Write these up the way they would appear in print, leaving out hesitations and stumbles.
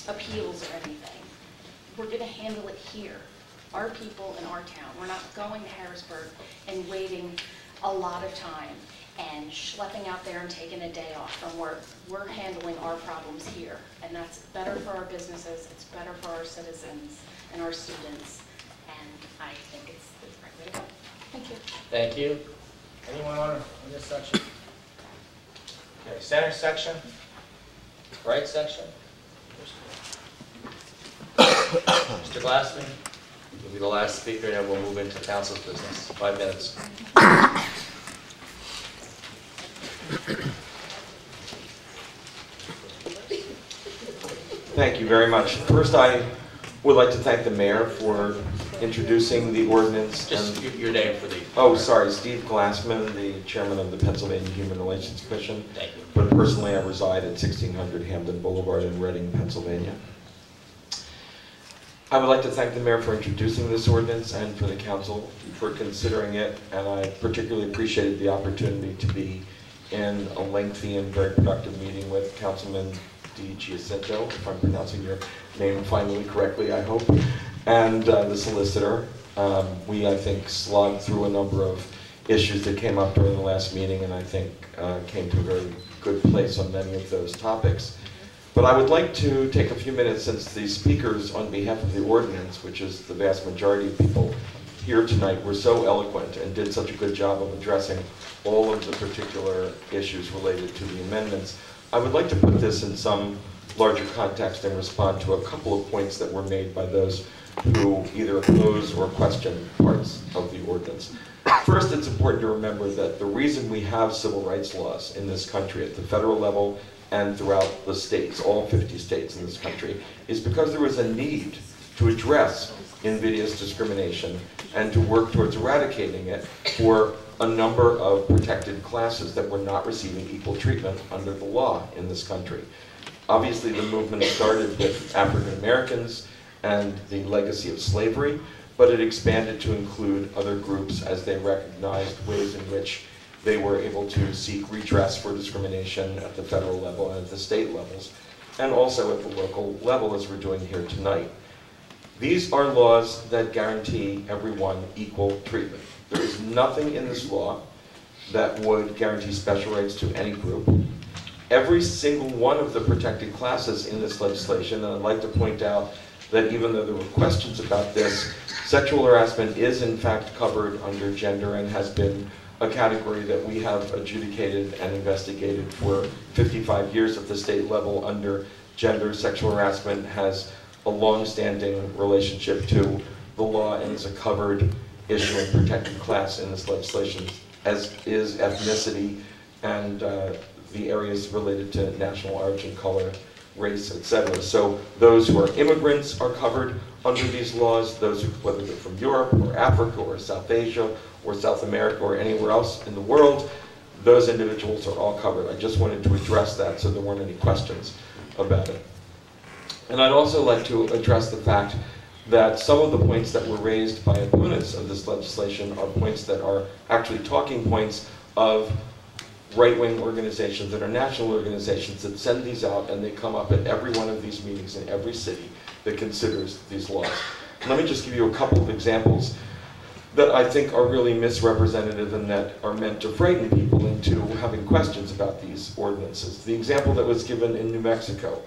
appeals or anything. We're going to handle it here, our people in our town. We're not going to Harrisburg and waiting a lot of time and schlepping out there and taking a day off from work. We're handling our problems here, and that's better for our businesses, it's better for our citizens and our students, and I think it's the right way to go. Thank you. Thank you. Anyone on this section? Okay, center section, right section. Mr. Glassman, you'll be the last speaker, and then we'll move into council's business. 5 minutes. Thank you very much. First, I would like to thank the mayor for introducing the ordinance. Just your name for the... Oh, sorry, Steve Glassman, the chairman of the Pennsylvania Human Relations Commission. Thank you. But personally, I reside at 1600 Hamden Boulevard in Reading, Pennsylvania. I would like to thank the mayor for introducing this ordinance and for the council for considering it, and I particularly appreciated the opportunity to be in a lengthy and very productive meeting with Councilman Di Giacinto, if I'm pronouncing your name finally correctly, I hope, and the solicitor. We, I think, slogged through a number of issues that came up during the last meeting, and I think came to a very good place on many of those topics. But I would like to take a few minutes, since the speakers on behalf of the ordinance, which is the vast majority of people here tonight, were so eloquent and did such a good job of addressing all of the particular issues related to the amendments. I would like to put this in some larger context and respond to a couple of points that were made by those who either oppose or question parts of the ordinance. First, it's important to remember that the reason we have civil rights laws in this country at the federal level and throughout the states, all 50 states in this country, is because there was a need to address invidious discrimination and to work towards eradicating it for a number of protected classes that were not receiving equal treatment under the law in this country. Obviously, the movement started with African Americans and the legacy of slavery, but it expanded to include other groups as they recognized ways in which they were able to seek redress for discrimination at the federal level and at the state levels, and also at the local level, as we're doing here tonight. These are laws that guarantee everyone equal treatment. There is nothing in this law that would guarantee special rights to any group. Every single one of the protected classes in this legislation, and I'd like to point out that even though there were questions about this, sexual harassment is in fact covered under gender and has been a category that we have adjudicated and investigated for 55 years at the state level under gender. Sexual harassment has a long-standing relationship to the law and is a covered issue and protected class in this legislation, as is ethnicity and the areas related to national origin, color, race, etc. So those who are immigrants are covered under these laws, those who, whether they're from Europe or Africa or South Asia or South America or anywhere else in the world, those individuals are all covered. I just wanted to address that so there weren't any questions about it. And I'd also like to address the fact that some of the points that were raised by opponents of this legislation are points that are actually talking points of right-wing organizations that are national organizations that send these out, and they come up at every one of these meetings in every city that considers these laws. And let me just give you a couple of examples that I think are really misrepresentative and that are meant to frighten people into having questions about these ordinances. The example that was given in New Mexico.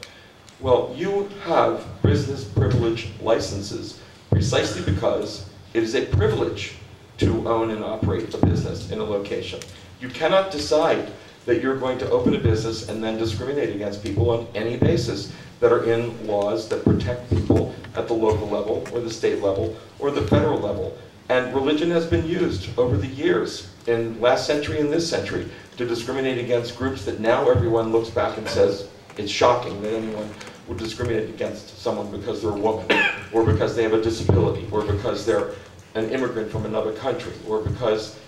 Well, you have business privilege licenses precisely because it is a privilege to own and operate a business in a location. You cannot decide that you're going to open a business and then discriminate against people on any basis that are in laws that protect people at the local level or the state level or the federal level. And religion has been used over the years, in last century and this century, to discriminate against groups that now everyone looks back and says, it's shocking that anyone would discriminate against someone because they're a woman, or because they have a disability, or because they're an immigrant from another country, or because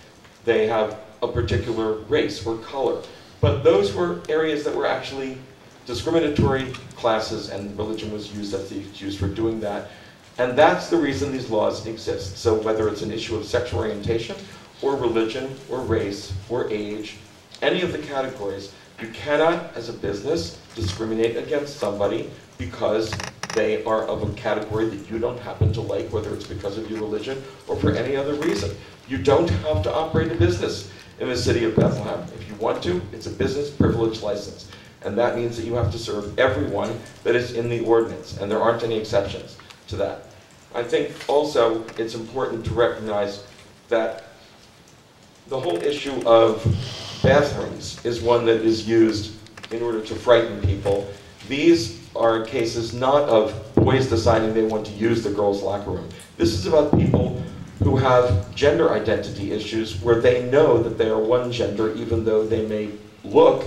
they have a particular race or color. But those were areas that were actually discriminatory classes, and religion was used as the excuse for doing that. And that's the reason these laws exist. So whether it's an issue of sexual orientation, or religion, or race, or age, any of the categories, you cannot, as a business, discriminate against somebody because they are of a category that you don't happen to like, whether it's because of your religion or for any other reason. You don't have to operate a business in the city of Bethlehem. If you want to, it's a business privilege license. And that means that you have to serve everyone that is in the ordinance, and there aren't any exceptions to that. I think also it's important to recognize that the whole issue of bathrooms is one that is used in order to frighten people. These are cases not of boys deciding they want to use the girls' locker room. This is about people who have gender identity issues where they know that they are one gender even though they may look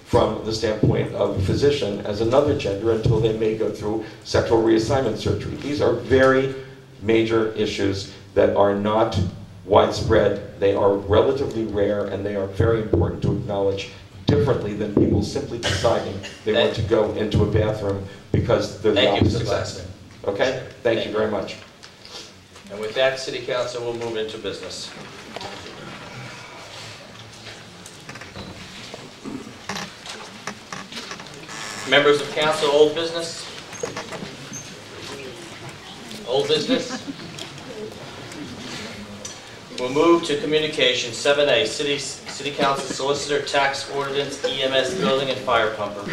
from the standpoint of a physician as another gender until they may go through sexual reassignment surgery. These are very major issues that are not widespread. They are relatively rare, and they are very important to acknowledge differently than people simply deciding they want to go into a bathroom because they're the opposite sex. Okay? Thank you very much. And with that, City Council will move into business. Members of council, old business? Old business? We'll move to communication 7A, City Council Solicitor, Tax Ordinance, EMS Building, and Fire Pumper.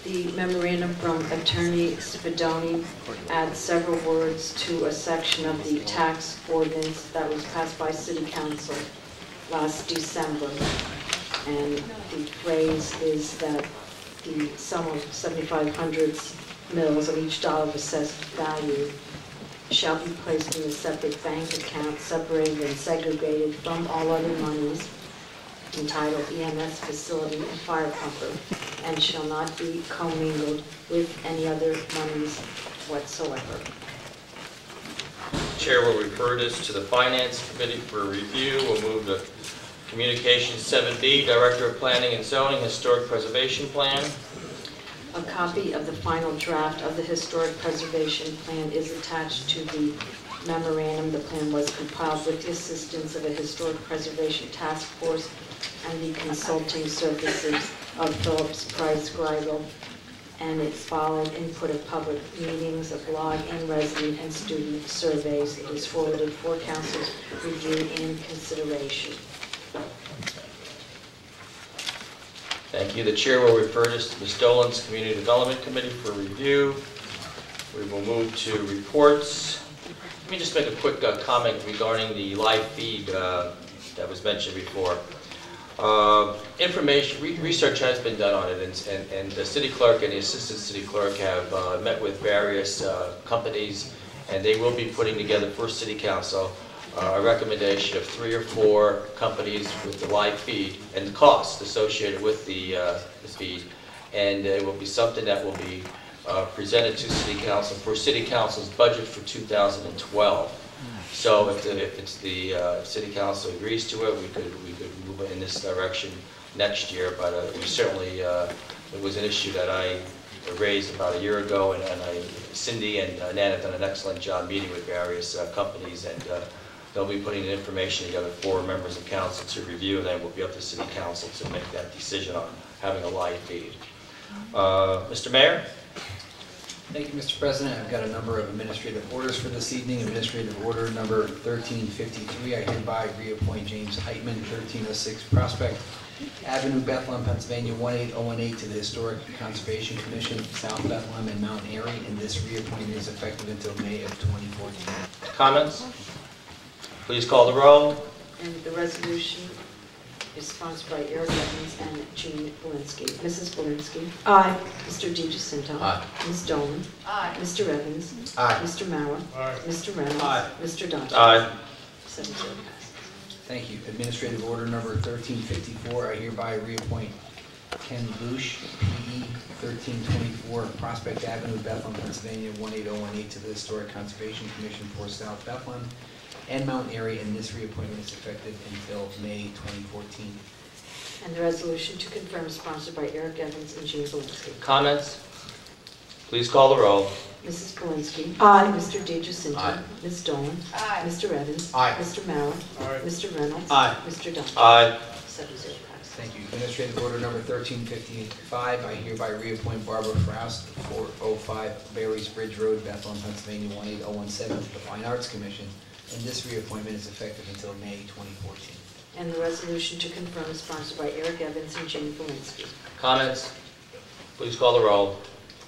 The memorandum from Attorney Spadoni adds several words to a section of the tax ordinance that was passed by City Council last December. And the phrase is that the sum of 7,500 mils of each dollar of assessed value shall be placed in a separate bank account, separated and segregated from all other monies entitled EMS Facility and Fire Pumper, and shall not be commingled with any other monies whatsoever. Chair will refer this to the Finance Committee for review. We'll move to Communication 7B, Director of Planning and Zoning, Historic Preservation Plan. A copy of the final draft of the Historic Preservation Plan is attached to the memorandum. The plan was compiled with the assistance of a Historic Preservation Task Force and the consulting services of Phillips Price Greigel, and it followed input of public meetings, a blog, and resident and student surveys. It is forwarded for council's review and consideration. Thank you. The chair will refer this to Ms. Dolan's Community Development Committee for review. We will move to reports. Let me just make a quick comment regarding the live feed that was mentioned before. Research has been done on it, and the city clerk and the assistant city clerk have met with various companies, and they will be putting together for City Council a recommendation of 3 or 4 companies with the live feed and the cost associated with the feed, and it will be something that will be presented to City Council for City Council's budget for 2012. So if City Council agrees to it, we could move in this direction next year. But we certainly it was an issue that I raised about a year ago, and Cindy and Nan have done an excellent job meeting with various companies, and they'll be putting the information together for members of council to review, and then we'll be up to City Council to make that decision on having a live feed. Mr. Mayor? Thank you, Mr. President. I've got a number of administrative orders for this evening. Administrative order number 1353, I hereby reappoint James Heitman, 1306 Prospect Avenue, Bethlehem, Pennsylvania, 18018 to the Historic Conservation Commission, South Bethlehem and Mount Airy, and this reappointment is effective until May of 2014. Comments? Please call the roll. And the resolution is sponsored by Eric Evans and Jean Belinsky. Mrs. Belinsky. Aye. Mr. DiGiacinto. Aye. Ms. Dolan. Aye. Mr. Evans. Aye. Mr. Mauer. Aye. Mr. Reynolds. Aye. Mr. Dante. Aye. 7-0 passes. Thank you. Administrative order number 1354, I hereby reappoint Ken Bush, PE, 1324 Prospect Avenue, Bethlehem, Pennsylvania, 18018 to the Historic Conservation Commission for South Bethlehem and Mount Airy, and this reappointment is effective until May 2014. And the resolution to confirm is sponsored by Eric Evans and Jean Belinsky. Comments? Please call the roll. Mrs. Belinsky. Aye. Mr. DiGiacinto. Aye. Ms. Dolan. Aye. Mr. Evans. Aye. Mr. Mauer. Aye. Mr. Reynolds. Aye. Mr. Dante. Aye. 7-0 passes. Thank you. Administrative Order Number 1355, I hereby reappoint Barbara Faust, 405 Barry's Bridge Road, Bethlehem, Pennsylvania, 18017 to the Fine Arts Commission, and this reappointment is effective until May 2014. And the resolution to confirm is sponsored by Eric Evans and Jane Belinsky. Comments? Please call the roll.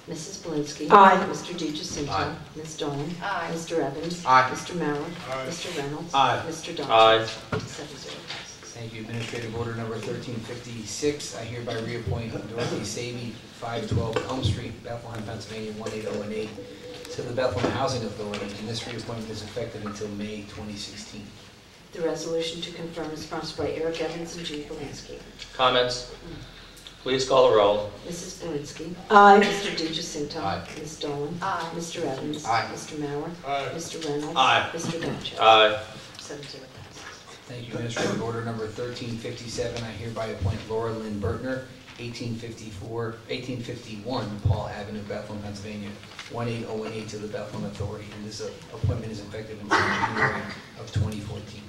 Mrs. Belinsky. Aye. Mr. DiGiacinto. Aye. Ms. Dolan. Aye. Mr. Evans. Aye. Mr. Mauer. Mr. Reynolds. Aye. Mr. Donchev. Aye. 7-0 passes. Thank you. Administrative Order Number 1356, I hereby reappoint Dorothy Savy, 512 Elm Street, Bethlehem, Pennsylvania, 18018, to the Bethlehem Housing Authority, and this reappointment is effective until May 2016. The resolution to confirm is sponsored by Eric Evans and Jane Belinsky. Comments? Please call the roll. Mrs. Belinsky. Aye. Mr. DiGiacinto. Aye. Ms. Dolan. Aye. Mr. Evans. Aye. Mr. Mauer. Aye. Mr. Reynolds. Aye. Mr. Donchev. Aye. 7-0 passes. Thank you. Administrative Order Number 1357, I hereby appoint Laura Lynn Bertner, 1851 Paul Avenue, Bethlehem, Pennsylvania, 18018 to the Bethlehem Authority, and this appointment is effective until January of 2014.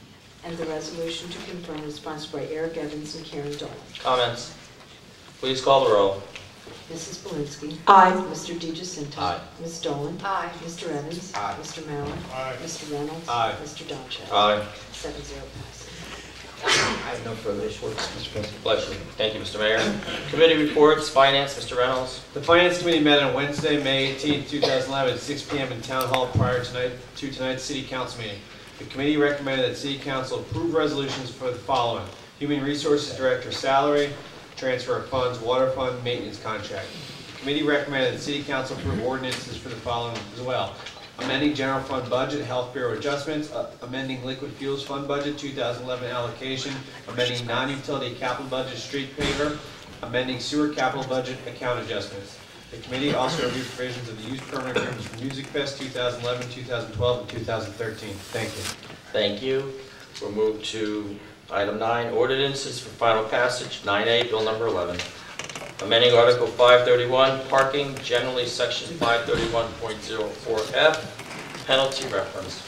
And the resolution to confirm is sponsored by Eric Evans and Karen Dolan. Comments? Please call the roll. Mrs. Belinsky. Aye. Mr. DiGiacinto. Aye. Ms. Dolan. Aye. Mr. Evans. Aye. Mr. Mauer. Aye. Mr. Reynolds. Aye. Mr. Donchev. Aye. 7-0 passes. I have no further reports, Mr. President. Bless you. Thank you, Mr. Mayor. Committee reports, Finance, Mr. Reynolds. The Finance Committee met on Wednesday, May 18, 2011 at 6 p.m. in Town Hall prior to tonight's City Council meeting. The committee recommended that City Council approve resolutions for the following: Human Resources Director salary, transfer of funds, water fund, maintenance contract. The committee recommended that City Council approve ordinances for the following as well: amending general fund budget, health bureau adjustments, amending liquid fuels fund budget 2011 allocation, amending non-utility capital budget street paver, amending sewer capital budget account adjustments. The committee also reviewed provisions of the use permit agreements for Music Fest 2011, 2012, and 2013. Thank you. Thank you. We'll move to item 9, ordinances for final passage. 9A, Bill number 11. Amending Article 531, parking, generally Section 531.04F, penalty reference.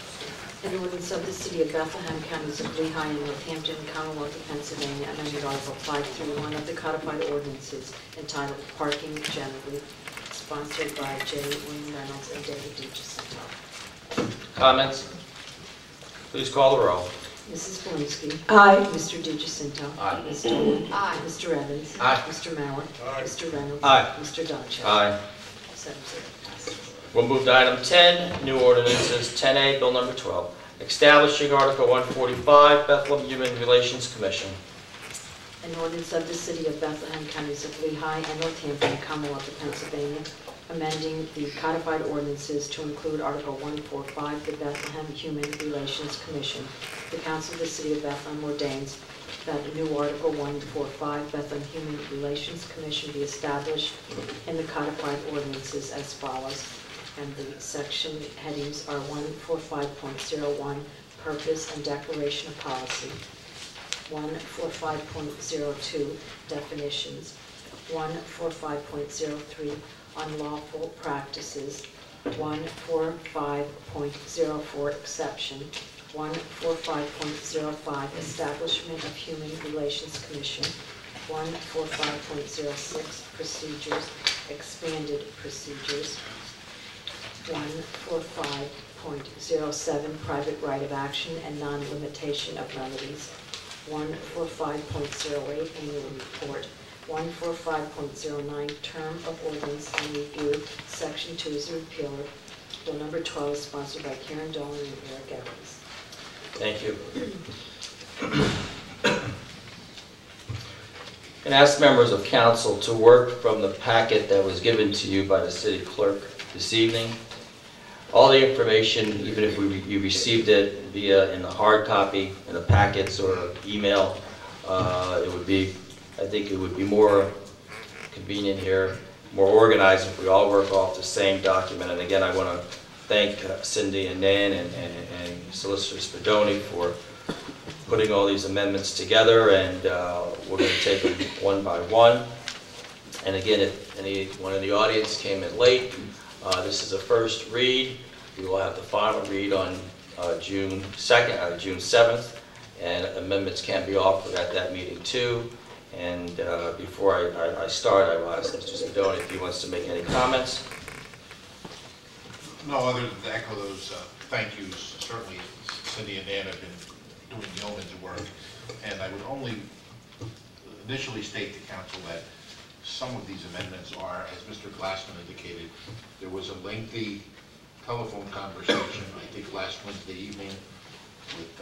An ordinance of the City of Bethlehem, Counties of Lehigh and Northampton, Commonwealth of Pennsylvania, amending Article 531 of the codified ordinances entitled Parking Generally, sponsored by J. William Reynolds and David DiGiacinto. Comments? Please call the roll. Mrs. Belinsky. Aye. Mr. DiGiacinto. Aye. Ms. Dolan. Aye. Mr. Evans. Aye. Mr. Mauer. Mr. Reynolds. Aye. Mr. Donchev. Aye. 7-0 passes. We'll move to item 10, new ordinances. 10A, Bill number 12. Establishing Article 145, Bethlehem Human Relations Commission. An ordinance of the City of Bethlehem, Counties of Lehigh and Northampton, Commonwealth of Pennsylvania, amending the codified ordinances to include Article 145, the Bethlehem Human Relations Commission. The Council of the City of Bethlehem ordains that a new Article 145, Bethlehem Human Relations Commission, be established in the codified ordinances as follows. And the section headings are 145.01, Purpose and Declaration of Policy, 145.02, Definitions, 145.03, Unlawful Practices, 145.04, Exception, 145.05, Establishment of Human Relations Commission, 145.06, Procedures, Expanded Procedures, 145.07, Private Right of Action and Non-Limitation of Remedies, 145.08, Annual Report, 145.09, Term of Ordinance and Review, Section 2 is a repealer. Bill number 12 is sponsored by Karen Dolan and Eric Evans. Thank you. And ask members of council to work from the packet that was given to you by the city clerk this evening. All the information, even if you received it via in a hard copy, in the packets or email, it would be, I think it would be more convenient here, more organized if we all work off the same document. And again, I want to thank Cindy and Nan and Solicitor Spadoni for putting all these amendments together, and we're going to take them one by one. And again, if anyone in the audience came in late, this is a first read. We will have the final read on June 7th, and amendments can be offered at that meeting too. And before I start, I will ask Mr. Spadoni if he wants to make any comments. No, other than to echo those thank yous. Certainly Cindy and Dan have been doing yeoman's work. And I would only initially state to council that some of these amendments are, as Mr. Glassman indicated, there was a lengthy telephone conversation, I think last Wednesday evening, with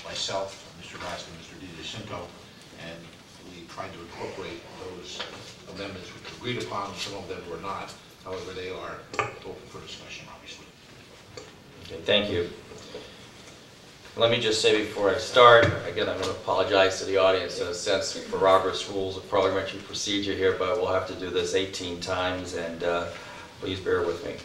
myself, Mr. Glassman, Mr. DiGiacinto, and we tried to incorporate those amendments which were agreed upon. Some of them were not. However, they are open for discussion, obviously. Okay, thank you. Let me just say before I start, again, I'm going to apologize to the audience in a sense for Robert's Rules of Parliamentary Procedure here, but we'll have to do this 18 times, and please bear with me.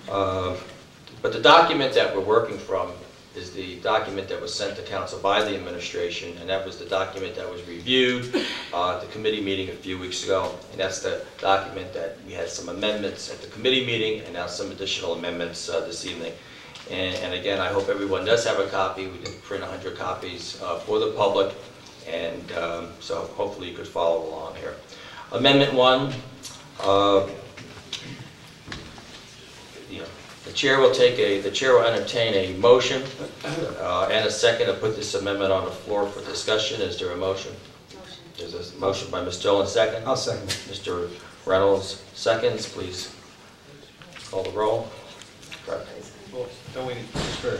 But the document that we're working from is the document that was sent to council by the administration, and that was the document that was reviewed at the committee meeting a few weeks ago, and that's the document that we had some amendments at the committee meeting and now some additional amendments this evening. And again, I hope everyone does have a copy. We did print 100 copies for the public, and so hopefully you could follow along here. Amendment 1, the chair will entertain a motion and a second to put this amendment on the floor for discussion. Is there a motion? Motion. There's a motion by Ms. Dillon, second. I'll second. Mr. Reynolds, seconds. Please call the roll. Correct. Well, don't we, just for, So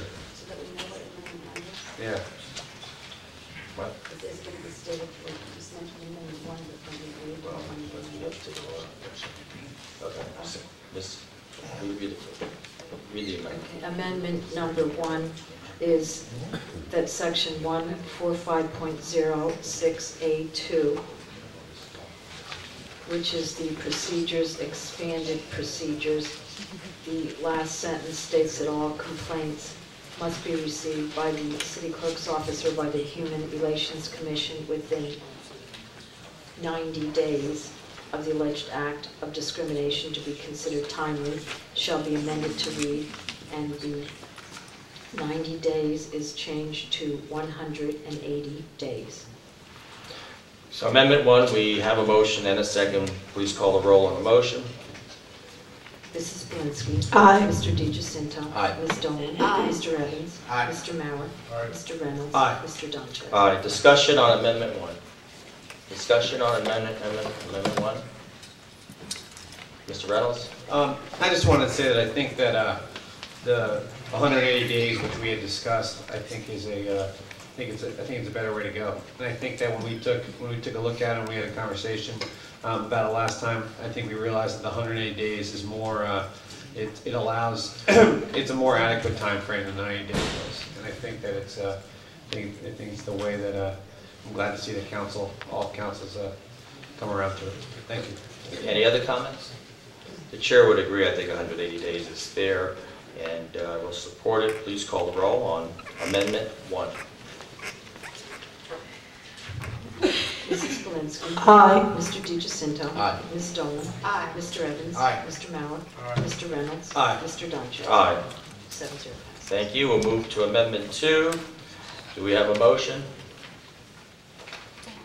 that we know what amendment that is? yeah. What? Is it going to be stated, like you just mentioned, amendment 1, but when we read Well, it, Okay. Ms. Read the amendment. Okay, amendment number 1 is that section 145.06A2, which is the procedures, expanded procedures. The last sentence states that all complaints must be received by the city clerk's office or by the Human Relations Commission within 90 days of the alleged act of discrimination to be considered timely shall be amended to read, and the 90 days is changed to 180 days. So Amendment 1, we have a motion and a second. Please call the roll on the motion. Mrs. Blinsky. Aye. Mr. DiGiacinto. Aye. Ms. Dolan. Aye. Mr. Evans. Aye. Mr. Mauer. Aye. Mr. Reynolds. Aye. Mr. Donchev. Aye. Discussion on Amendment 1. Discussion on Amendment 1. Mr. Reynolds? I just wanted to say that I think that the 180 days, which we had discussed, I think is I think it's a better way to go. And I think that when we took a look at it and we had a conversation about it last time, I think we realized that the 180 days is more. It allows it's a more adequate time frame than 90 days was. And I think that it's I think it's the way that I'm glad to see that all councils come around to it. Thank you. Any other comments? The chair would agree. I think 180 days is fair, and will support it. Please call the roll on Amendment 1. Mrs. Blinsky. Aye. Mr. DiGiacinto. Aye. Ms. Dolan. Aye. Mr. Evans. Aye. Mr. Mauer. Aye. Mr. Reynolds. Aye. Mr. Donchev. Aye. 7-0 passes. Thank you. We'll move to Amendment 2. Do we have a motion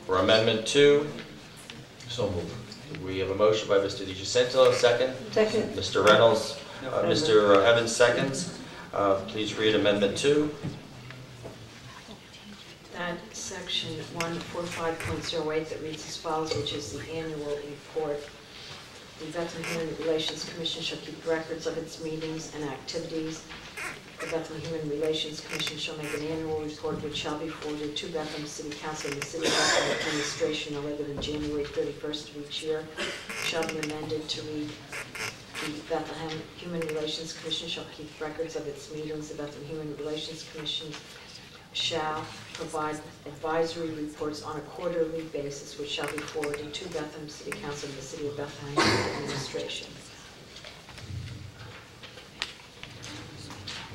for Amendment 2? So moved. We have a motion by Mr. DiGiacinto, second. Second. Mr. Reynolds, Mr. Evans, seconds. Please read Amendment 2. That section 145.08 that reads as follows, which is the annual report. The Bethlehem Human Relations Commission shall keep records of its meetings and activities. The Bethlehem Human Relations Commission shall make an annual report which shall be forwarded to Bethlehem City Council and the City Bethlehem Administration no later than January 31st of each year. Shall be amended to read, the Bethlehem Human Relations Commission shall keep records of its meetings. The Bethlehem Human Relations Commission shall provide advisory reports on a quarterly basis which shall be forwarded to Bethlehem City Council and the City of Bethlehem Administration.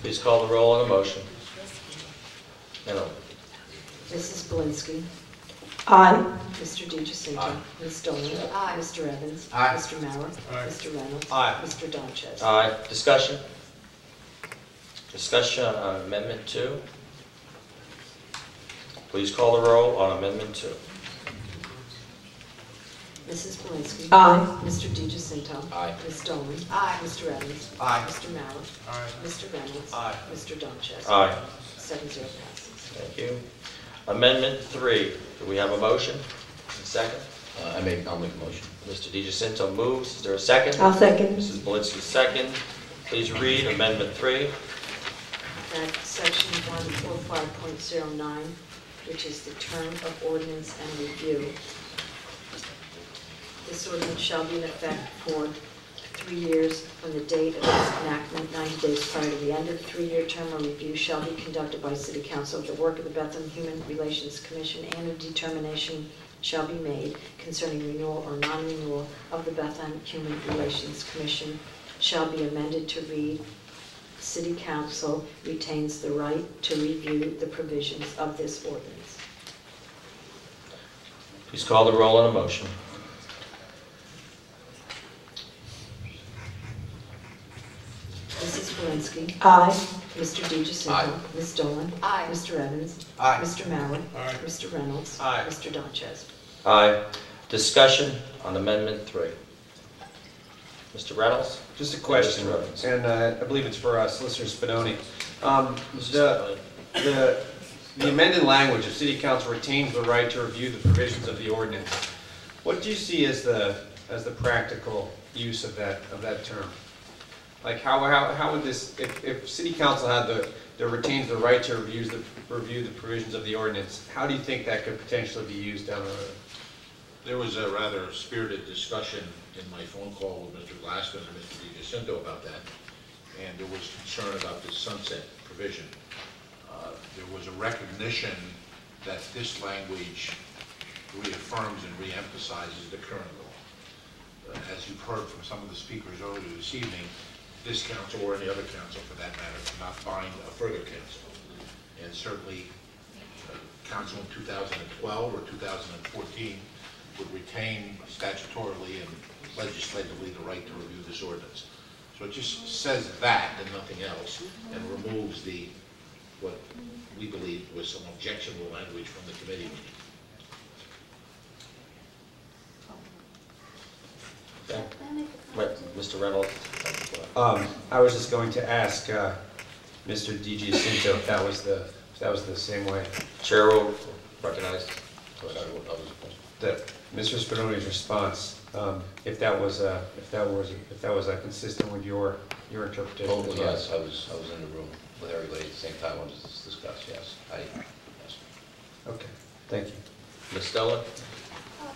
Please call the roll on the motion. Hello. Mrs. Blinsky. Aye. Mr. DiGiacinto. Aye. Ms. Dolan. Aye. Mr. Evans. Aye. Mr. Mauer. Aye. Mr. Reynolds. Aye. Mr. Donchev. Aye. Discussion? Discussion on Amendment 2. Please call the roll on Amendment 2. Mrs. Blansky. Aye. Mr. DeGiacinto. Aye. Ms. Dolan. Aye. Mr. Evans. Aye. Mr. Mallon. Aye. Mr. Reynolds. Aye. Mr. Donches. Aye. 7-0 passes. Thank you. Amendment 3, do we have a motion? A second? I'll make a motion. Mr. DeGiacinto moves, is there a second? I'll second. Mrs. Blansky, second. Please read Amendment 3. That section 145.09, which is the term of ordinance and review. This ordinance shall be in effect for 3 years from the date of its enactment. 90 days prior to the end of the 3-year term of review shall be conducted by City Council. The work of the Bethlehem Human Relations Commission and a determination shall be made concerning renewal or non-renewal of the Bethlehem Human Relations Commission shall be amended to read, City Council retains the right to review the provisions of this ordinance. Please call the roll on the motion. Mrs. Blansky. Aye. Mr. DeGiacinto. Aye. Ms. Dolan. Aye. Mr. Evans. Aye. Mr. Mallon. Aye. Mr. Reynolds. Aye. Mr. Donches. Aye. Discussion on Amendment 3. Mr. Reynolds? Just a question, Mr. Evans. and I believe it's for Solicitor Spadoni. Mrs. The amended language of City Council retains the right to review the provisions of the ordinance. What do you see as the practical use of that term? Like how would this, if City Council had the retains the right to review the provisions of the ordinance, how do you think that could potentially be used down the road? There was a rather spirited discussion in my phone call with Mr. Glassman and Mr. DeGiacinto about that, and there was concern about the sunset provision. There was a recognition that this language reaffirms and reemphasizes the current law. As you've heard from some of the speakers earlier this evening, this council or any other council for that matter cannot find a further council. And certainly council in 2012 or 2014 would retain statutorily and legislatively the right to review this ordinance. So it just says that and nothing else, and removes what we believe was some objectionable language from the committee meeting. Okay. Right, Mr. Reynolds? I was just going to ask Mr. DeGiacinto if that was the same way. Chair will recognize. That Mr. Spadoni's response, if that was consistent with your interpretation. Oh, yes, I was in the room with everybody at the same time when it was discussed, yes. Yes. Okay, thank you. Ms. Dolan?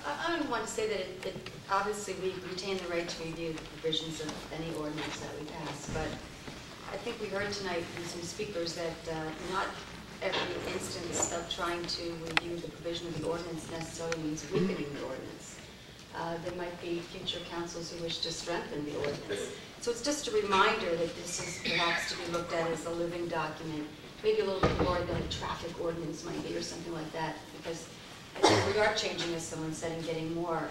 I would want to say that obviously we retain the right to review the provisions of any ordinance that we pass, but I think we heard tonight from some speakers that not every instance of trying to review the provision of the ordinance necessarily means weakening the ordinance. There might be future councils who wish to strengthen the ordinance. So it's just a reminder that this is perhaps to be looked at as a living document, maybe a little bit more than a traffic ordinance might be or something like that, because I think we are changing, as someone said, and getting more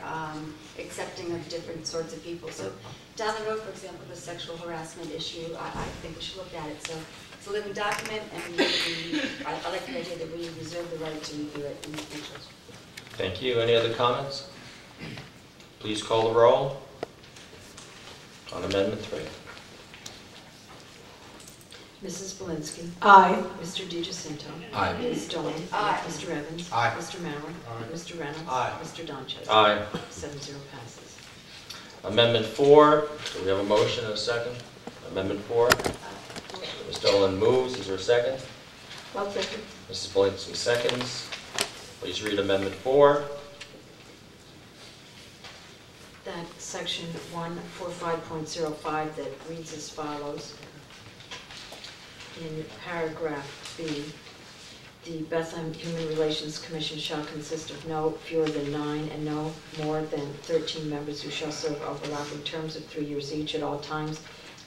accepting of different sorts of people. So down the road, for example, the sexual harassment issue, I think we should look at it. So it's a living document, and I like the idea that we reserve the right to review it in the future. Thank you. Any other comments? Please call the roll on Amendment 3. Mrs. Blansky. Aye. Mr. DeGiacinto. Aye. Ms. Dolan. Aye. Mr. Evans. Aye. Mr. Mallon. Aye. Mr. Reynolds. Aye. Mr. Donches. Aye. 7-0 passes. Amendment 4, do we have a motion and a second? Amendment 4. Ms. Dolan moves, is there a second? I'll second. Mrs. Blansky seconds. Please read Amendment 4. That section 145.05 that reads as follows. In paragraph B, the Bethlehem Human Relations Commission shall consist of no fewer than 9 and no more than 13 members who shall serve overlapping terms of 3 years each at all times.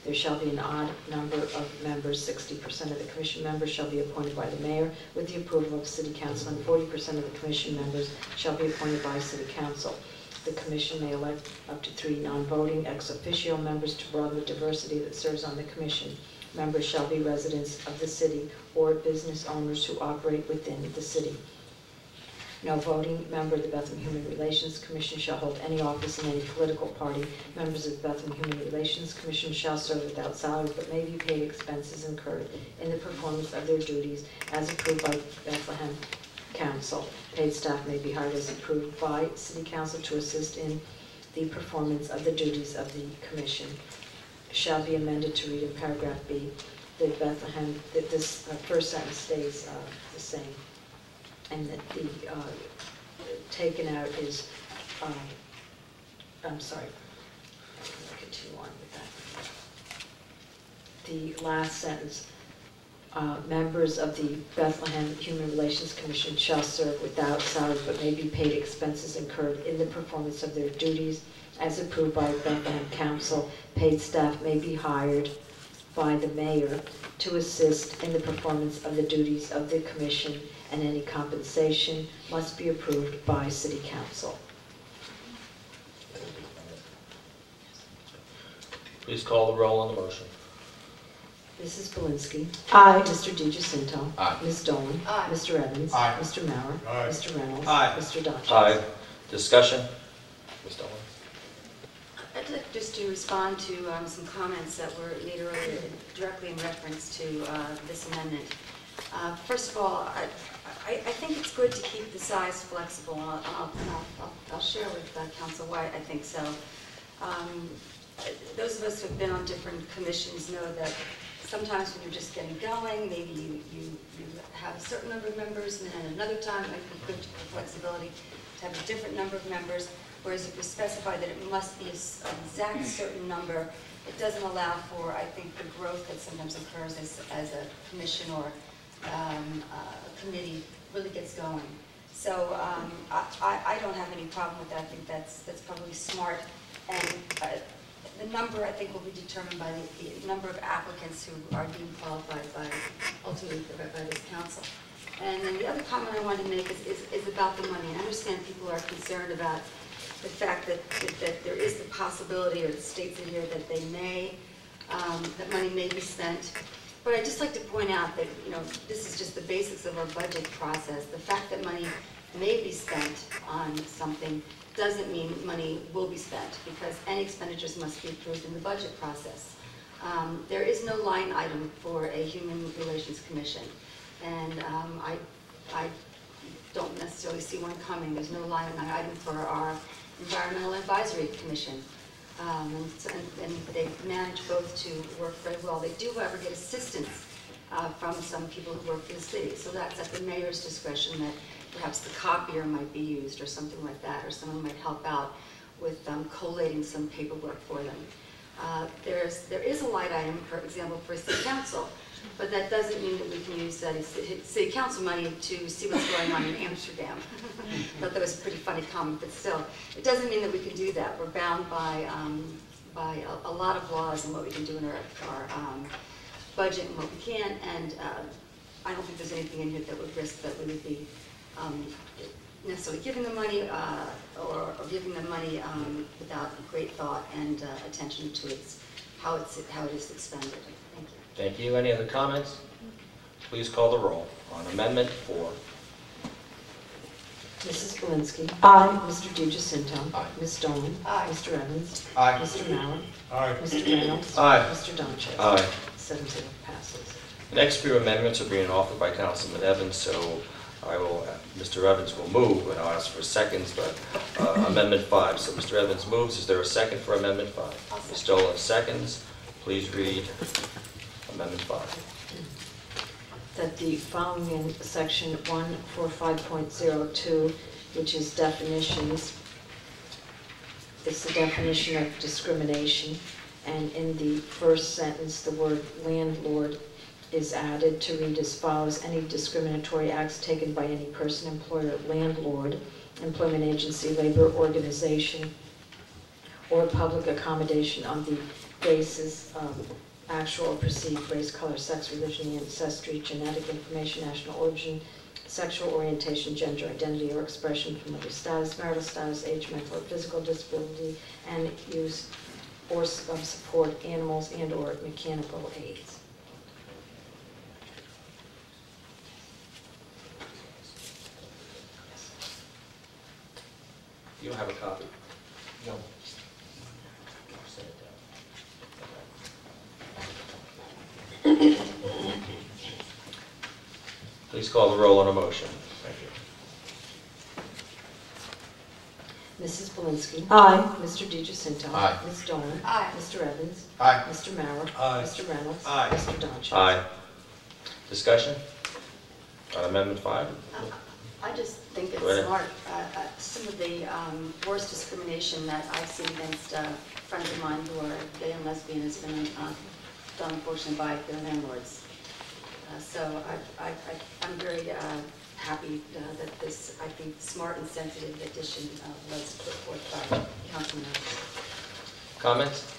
There shall be an odd number of members. 60% of the commission members shall be appointed by the mayor with the approval of City Council, and 40% of the commission members shall be appointed by City Council. The commission may elect up to 3 non-voting ex officio members to broaden the diversity that serves on the commission. Members shall be residents of the city or business owners who operate within the city. No voting member of the Bethlehem Human Relations Commission shall hold any office in any political party. Members of the Bethlehem Human Relations Commission shall serve without salary, but may be paid expenses incurred in the performance of their duties as approved by Bethlehem Council. Paid staff may be hired as approved by City Council to assist in the performance of the duties of the commission. Shall be amended to read in paragraph B that Bethlehem, that this first sentence stays the same, and that the taken out is, I'm sorry, I'll continue on with that. The last sentence, members of the Bethlehem Human Relations Commission shall serve without salary but may be paid expenses incurred in the performance of their duties as approved by Bethlehem Council. Paid staff may be hired by the mayor to assist in the performance of the duties of the commission, and any compensation must be approved by City Council. Please call the roll on the motion. Mrs. Belinsky. Aye. Mr. DiGiacinto. Aye. Ms. Dolan. Aye. Mr. Evans. Aye. Mr. Mauer. Aye. Mr. Reynolds. Aye. Mr. Dodge. Aye. Discussion? Ms. Dolan? I'd like just to respond to some comments that were made earlier directly in reference to this amendment. First of all, I think it's good to keep the size flexible, and I'll share with Council why I think so. Those of us who have been on different commissions know that sometimes when you're just getting going, maybe you have a certain number of members, and then another time it might be good for flexibility to have a different number of members. Whereas if you specify that it must be an exact certain number, it doesn't allow for, I think, the growth that sometimes occurs as a commission or a committee really gets going. So I don't have any problem with that. I think that's probably smart. And the number, I think, will be determined by the number of applicants who are being qualified by, ultimately, by this council. And then the other comment I wanted to make is about the money. I understand people are concerned about the fact that there is the possibility, or it states in here, that they may, that money may be spent. But I'd just like to point out that, this is just the basics of our budget process. The fact that money may be spent on something doesn't mean money will be spent, because any expenditures must be approved in the budget process. There is no line item for a Human Relations Commission, and I don't necessarily see one coming. There's no line item for our Environmental Advisory Commission. And they manage both to work very well. They do, however, get assistance from some people who work for the city. So that's at the mayor's discretion, that perhaps the copier might be used or something like that, or someone might help out with collating some paperwork for them. There is a line item, for example, for City Council, but that doesn't mean that we can use City Council money to see what's going on in Amsterdam. I thought that was a pretty funny comment, but still, it doesn't mean that we can do that. We're bound by a lot of laws and what we can do in our budget and what we can, and I don't think there's anything in here that would risk that we would be necessarily giving them money or giving them money without great thought and attention to how it is expended. Thank you. Thank you. Any other comments? Please call the roll on Amendment 4. Mrs. Belinsky. Aye. Mr. DiGiacinto. Aye. Ms. Dolan. Aye. Mr. Evans. Aye. Mr. Mauer. Aye. Mr. Reynolds. Aye. Mr. Dodge. Aye. 7-0 passes. The next few amendments are being offered by Councilman Evans, so Mr. Evans will move, and I'll ask for seconds, but Amendment 5. So Mr. Evans moves. Is there a second for Amendment 5? Ms. Dolan seconds. Please read Amendment 5. That the following in section 145.02, which is definitions, it's the definition of discrimination, and in the first sentence, the word landlord is added to read as follows: any discriminatory acts taken by any person, employer, landlord, employment agency, labor organization, or public accommodation on the basis of actual or perceived race, color, sex, religion, ancestry, genetic information, national origin, sexual orientation, gender identity or expression, familial status, marital status, age, mental or physical disability, and use or of support animals and or mechanical aids. You don't have a copy? No. Send it down. Please call the roll on a motion. Thank you. Mrs. Polinsky. Aye. Mr. DeGiacinto. Aye. Ms. Donner. Aye. Mr. Evans. Aye. Mr. Mauer. Aye. Mr. Reynolds. Aye. Mr. Dodgenez. Aye. Discussion on Amendment 5? I just think it's Go ahead. smart. Some of the worst discrimination that I've seen against friends of mine who are gay and lesbian has been done unfortunately by their landlords. So I'm very happy that this, I think, smart and sensitive addition was put forth by Councilman. Comments?